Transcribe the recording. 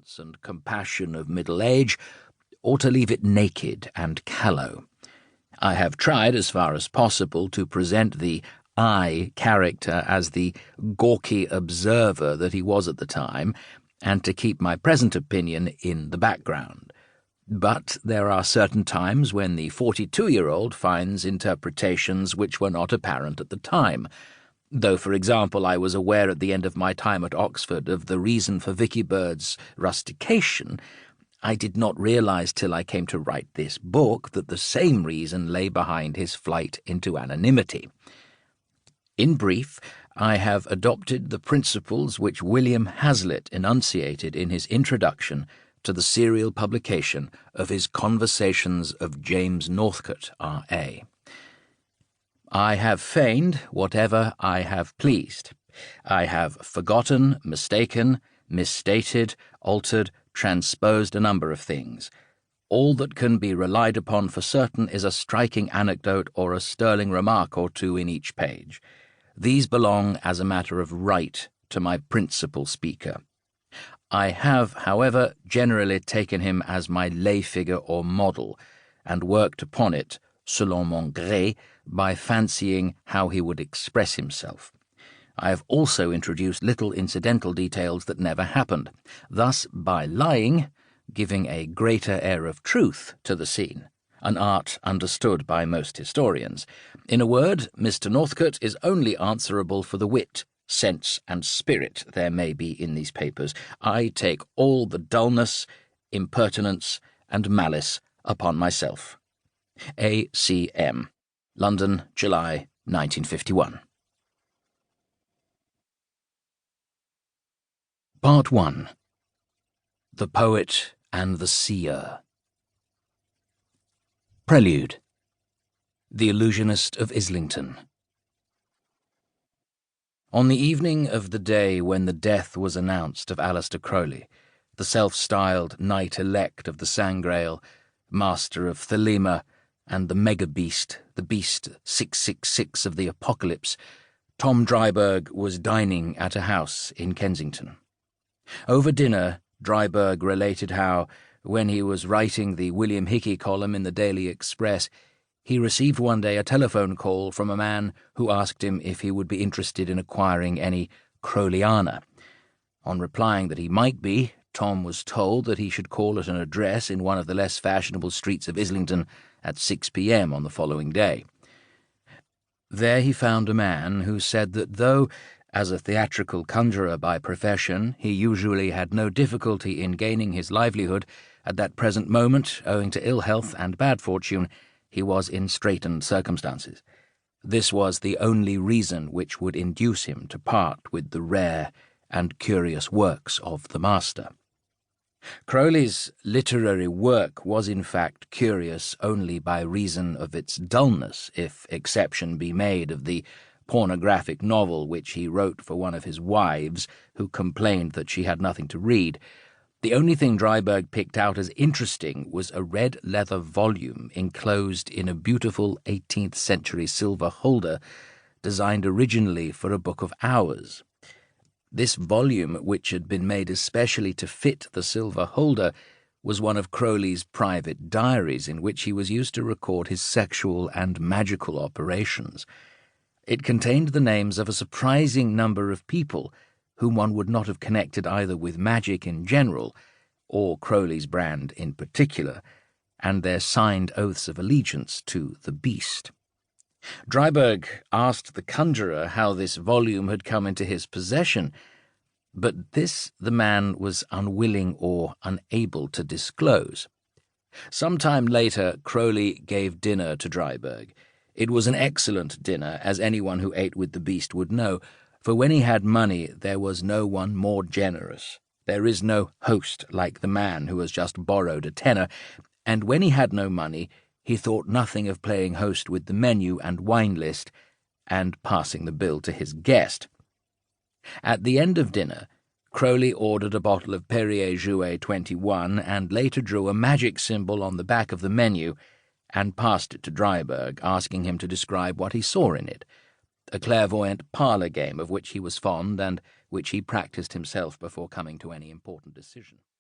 benevolence and compassion of middle age, or to leave it naked and callow. I have tried, as far as possible, to present the I character as the gawky observer that he was at the time, and to keep my present opinion in the background. But there are certain times when the 42-year-old finds interpretations which were not apparent at the time. Though, for example, I was aware at the end of my time at Oxford of the reason for Vicky Bird's rustication, I did not realize till I came to write this book that the same reason lay behind his flight into anonymity. In brief, I have adopted the principles which William Hazlitt enunciated in his introduction to the serial publication of his Conversations of James Northcote, R.A. I have feigned whatever I have pleased. I have forgotten, mistaken, misstated, altered, transposed a number of things. All that can be relied upon for certain is a striking anecdote or a sterling remark or two in each page. These belong as a matter of right to my principal speaker. I have, however, generally taken him as my lay figure or model, and worked upon it, selon mon gré, by fancying how he would express himself. I have also introduced little incidental details that never happened, thus, by lying, giving a greater air of truth to the scene, an art understood by most historians. In a word, Mr. Northcote is only answerable for the wit, sense, and spirit there may be in these papers. I take all the dullness, impertinence, and malice upon myself. A.C.M. London, July, 1951. Part 1. The Poet and the Seer. Prelude. The Illusionist of Islington. On the evening of the day when the death was announced of Aleister Crowley, the self-styled knight-elect of the Sangreal, master of Thelema, and the mega-beast, the beast 666 of the Apocalypse, Tom Dryburgh was dining at a house in Kensington. Over dinner, Dryburgh related how, when he was writing the William Hickey column in the Daily Express, he received one day a telephone call from a man who asked him if he would be interested in acquiring any Crowleyana. On replying that he might be, Tom was told that he should call at an address in one of the less fashionable streets of Islington at 6 p.m. on the following day. There he found a man who said that though, as a theatrical conjurer by profession, he usually had no difficulty in gaining his livelihood, at that present moment, owing to ill health and bad fortune, he was in straitened circumstances. This was the only reason which would induce him to part with the rare and curious works of the master. Crowley's literary work was in fact curious only by reason of its dullness, if exception be made of the pornographic novel which he wrote for one of his wives, who complained that she had nothing to read. The only thing Dryburgh picked out as interesting was a red leather volume enclosed in a beautiful 18th-century silver holder designed originally for a book of hours. This volume, which had been made especially to fit the silver holder, was one of Crowley's private diaries in which he was used to record his sexual and magical operations. It contained the names of a surprising number of people whom one would not have connected either with magic in general or Crowley's brand in particular, and their signed oaths of allegiance to the beast. Dryburgh asked the conjurer how this volume had come into his possession, but this the man was unwilling or unable to disclose. Some time later, Crowley gave dinner to Dryburgh. It was an excellent dinner, as anyone who ate with the beast would know, for when he had money there was no one more generous. There is no host like the man who has just borrowed a tenner, and when he had no money he thought nothing of playing host with the menu and wine list, and passing the bill to his guest. At the end of dinner, Crowley ordered a bottle of Perrier-Jouet 21 and later drew a magic symbol on the back of the menu and passed it to Dryburgh, asking him to describe what he saw in it, a clairvoyant parlour game of which he was fond and which he practised himself before coming to any important decision.